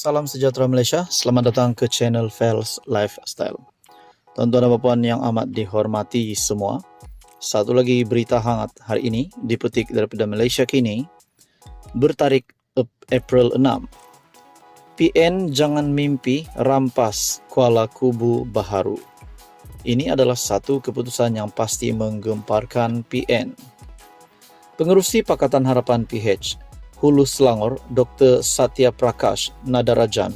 Salam sejahtera Malaysia, selamat datang ke channel Fels Lifestyle. Tuan-tuan dan puan yang amat dihormati semua, satu lagi berita hangat hari ini dipetik daripada Malaysia Kini, bertarikh April 6. PN jangan mimpi rampas Kuala Kubu Baharu. Ini adalah satu keputusan yang pasti menggemparkan PN. Pengerusi Pakatan Harapan PH Hulu Selangor, Dr. Satya Prakash Nadarajan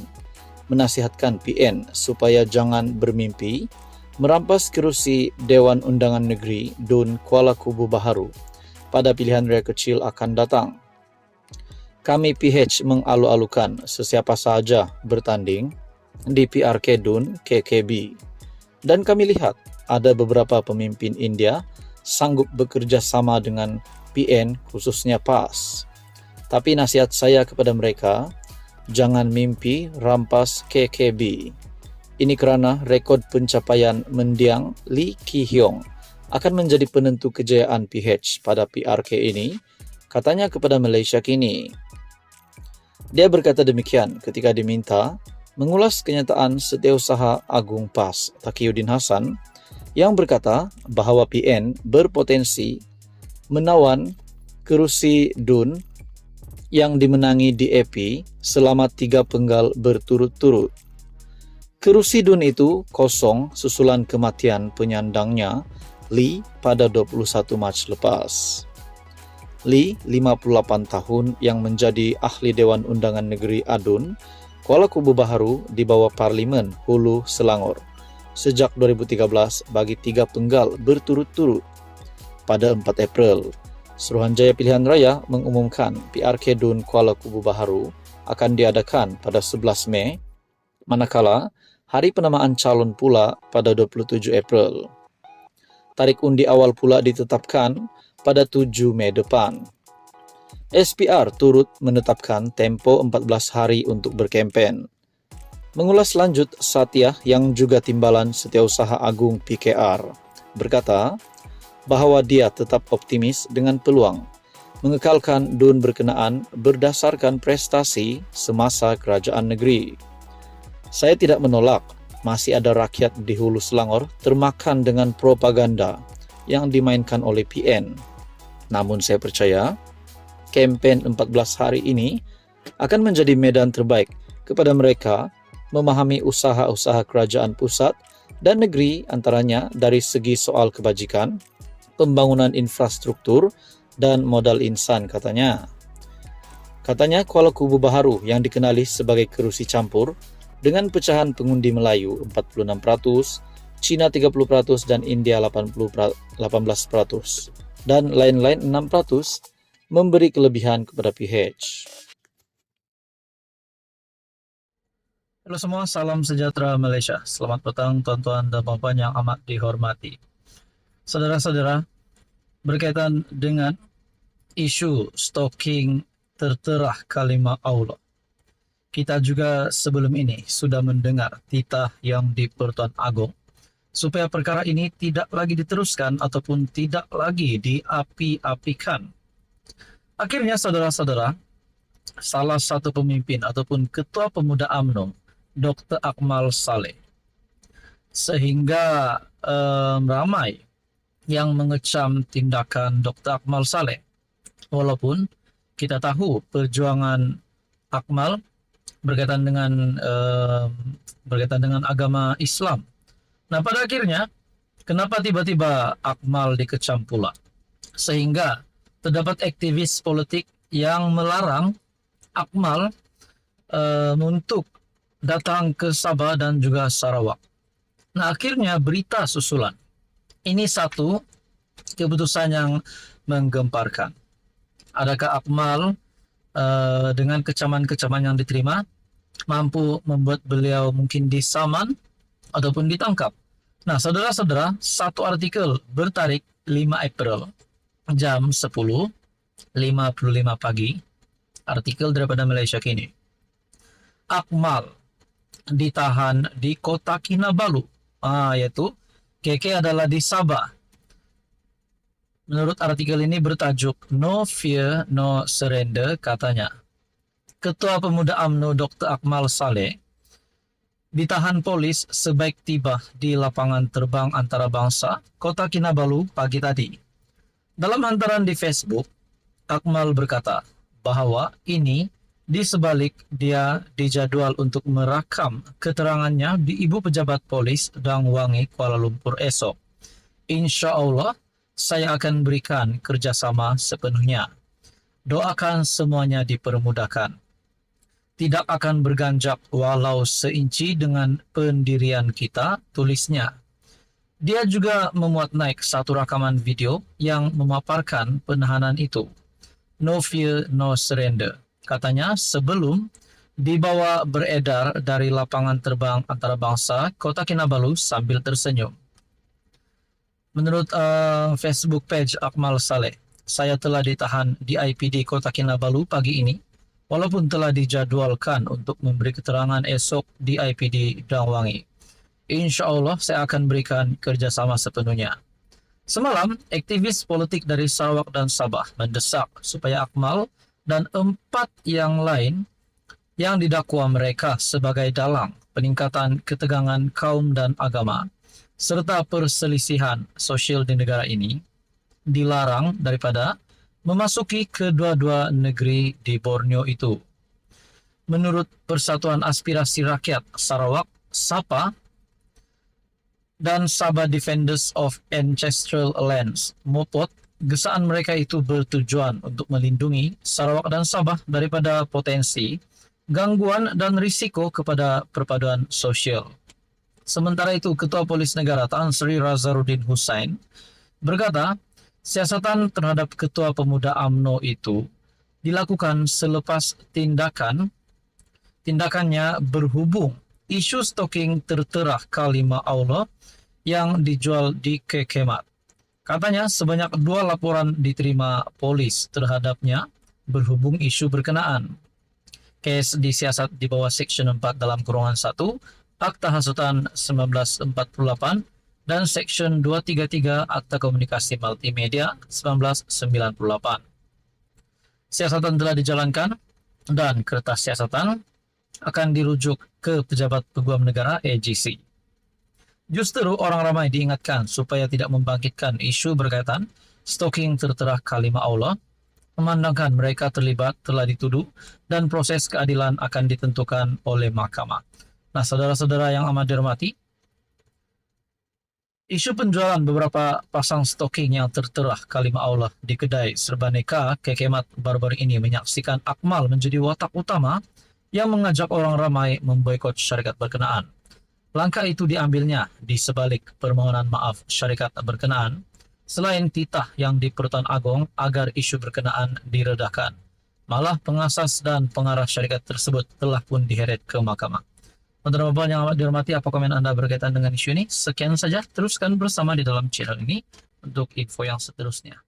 menasihatkan PN supaya jangan bermimpi merampas kerusi Dewan Undangan Negeri DUN Kuala Kubu Baharu pada pilihan raya kecil akan datang. Kami PH mengalu-alukan sesiapa sahaja bertanding di PRK DUN KKB dan kami lihat ada beberapa pemimpin India sanggup bekerja sama dengan PN khususnya PAS. Tapi nasihat saya kepada mereka, jangan mimpi rampas KKB. Ini kerana rekod pencapaian mendiang Lee Ki Hyong akan menjadi penentu kejayaan PH pada PRK ini, katanya kepada Malaysia Kini. Dia berkata demikian ketika diminta mengulas kenyataan Setiausaha Agung PAS Taqiyuddin Hassan yang berkata bahawa PN berpotensi menawan kerusi DUN yang dimenangi DAP selama 3 penggal berturut-turut. Kerusi DUN itu kosong susulan kematian penyandangnya Lee pada 21 Mac lepas. Lee, 58 tahun yang menjadi ahli Dewan Undangan Negeri ADUN Kuala Kubu Baharu di bawah Parlimen Hulu Selangor sejak 2013 bagi 3 penggal berturut-turut. Pada 4 April, Suruhanjaya Pilihan Raya mengumumkan PRK DUN Kuala Kubu Baharu akan diadakan pada 11 Mei, manakala hari penamaan calon pula pada 27 April. Tarikh undi awal pula ditetapkan pada 7 Mei depan. SPR turut menetapkan tempo 14 hari untuk berkempen. Mengulas lanjut, Satya yang juga timbalan Setiausaha Agung PKR berkata bahawa dia tetap optimis dengan peluang mengekalkan DUN berkenaan berdasarkan prestasi semasa kerajaan negeri. Saya tidak menolak masih ada rakyat di Hulu Selangor termakan dengan propaganda yang dimainkan oleh PN. Namun saya percaya kempen 14 hari ini akan menjadi medan terbaik kepada mereka memahami usaha-usaha kerajaan pusat dan negeri antaranya dari segi soal kebajikan, pembangunan infrastruktur dan modal insan katanya. Katanya Kuala Kubu Baharu yang dikenali sebagai kerusi campur dengan pecahan pengundi Melayu 46%, Cina 30% dan India 18% dan lain-lain 6% memberi kelebihan kepada PH. Halo semua, salam sejahtera Malaysia. Selamat petang tuan-tuan dan puan-puan yang amat dihormati. Saudara-saudara, berkaitan dengan isu stalking tertera kalimah Allah, kita juga sebelum ini sudah mendengar titah yang di Pertuan Agong supaya perkara ini tidak lagi diteruskan ataupun tidak lagi diapi-apikan. Akhirnya saudara-saudara, salah satu pemimpin ataupun Ketua Pemuda UMNO, Dr. Akmal Saleh, sehingga ramai yang mengecam tindakan Dr. Akmal Saleh. Walaupun kita tahu perjuangan Akmal berkaitan dengan agama Islam. Nah, pada akhirnya kenapa tiba-tiba Akmal dikecam pula? Sehingga terdapat aktivis politik yang melarang Akmal untuk datang ke Sabah dan juga Sarawak. Nah, akhirnya berita susulan. Ini satu keputusan yang menggemparkan. Adakah Akmal dengan kecaman-kecaman yang diterima mampu membuat beliau mungkin disaman ataupun ditangkap? Nah, saudara-saudara, satu artikel bertarikh 5 April jam 10.55 pagi, artikel daripada Malaysia Kini. Akmal ditahan di Kota Kinabalu, yaitu KK adalah di Sabah. Menurut artikel ini bertajuk No Fear, No Surrender, katanya. Ketua Pemuda UMNO Dr. Akmal Saleh ditahan polis sebaik tiba di lapangan terbang antarabangsa Kota Kinabalu pagi tadi. Dalam hantaran di Facebook, Akmal berkata bahwa ini di sebalik dia dijadwal untuk merakam keterangannya di Ibu Pejabat Polis Dangwangi, Kuala Lumpur esok. Insya Allah, saya akan berikan kerjasama sepenuhnya. Doakan semuanya dipermudahkan. Tidak akan berganjak walau seinci dengan pendirian kita, tulisnya. Dia juga memuat naik satu rakaman video yang memaparkan penahanan itu. No fear, no surrender. Katanya sebelum dibawa beredar dari lapangan terbang antarabangsa Kota Kinabalu sambil tersenyum. Menurut Facebook page Akmal Saleh, saya telah ditahan di IPD Kota Kinabalu pagi ini, walaupun telah dijadwalkan untuk memberi keterangan esok di IPD Dangwangi. Insya Allah saya akan berikan kerjasama sepenuhnya. Semalam, aktivis politik dari Sarawak dan Sabah mendesak supaya Akmal dan 4 yang lain yang didakwa mereka sebagai dalang peningkatan ketegangan kaum dan agama, serta perselisihan sosial di negara ini, dilarang daripada memasuki kedua-dua negeri di Borneo itu. Menurut Persatuan Aspirasi Rakyat Sarawak, SAPA, dan Sabah Defenders of Ancestral Lands, MOPOT, gesaan mereka itu bertujuan untuk melindungi Sarawak dan Sabah daripada potensi, gangguan dan risiko kepada perpaduan sosial. Sementara itu, Ketua Polis Negara Tan Sri Razaruddin Hussain berkata, siasatan terhadap Ketua Pemuda UMNO itu dilakukan selepas tindakannya berhubung isu stalking tertera kalimah Allah yang dijual di Kekemat. Katanya sebanyak 2 laporan diterima polis terhadapnya berhubung isu berkenaan. Kes disiasat di bawah Seksyen 4 dalam kurungan 1 Akta Hasutan 1948 dan Seksyen 233 Akta Komunikasi Multimedia 1998. Siasatan telah dijalankan dan kertas siasatan akan dirujuk ke Pejabat Peguam Negara AGC. Justru orang ramai diingatkan supaya tidak membangkitkan isu berkaitan stalking tertera kalimah Allah, memandangkan mereka terlibat telah dituduh dan proses keadilan akan ditentukan oleh mahkamah. Nah, saudara-saudara yang amat dihormati, isu penjualan beberapa pasang stocking yang tertera kalimah Allah di kedai Serbaneka Kekemat baru-baru ini menyaksikan Akmal menjadi watak utama yang mengajak orang ramai memboikot syarikat berkenaan. Langkah itu diambilnya di sebalik permohonan maaf syarikat berkenaan, selain titah yang di Pertuan Agong agar isu berkenaan diredakan. Malah pengasas dan pengarah syarikat tersebut telah pun diheret ke mahkamah. Untuk Bapak yang amat dihormati, apa komen Anda berkaitan dengan isu ini? Sekian saja, teruskan bersama di dalam channel ini untuk info yang seterusnya.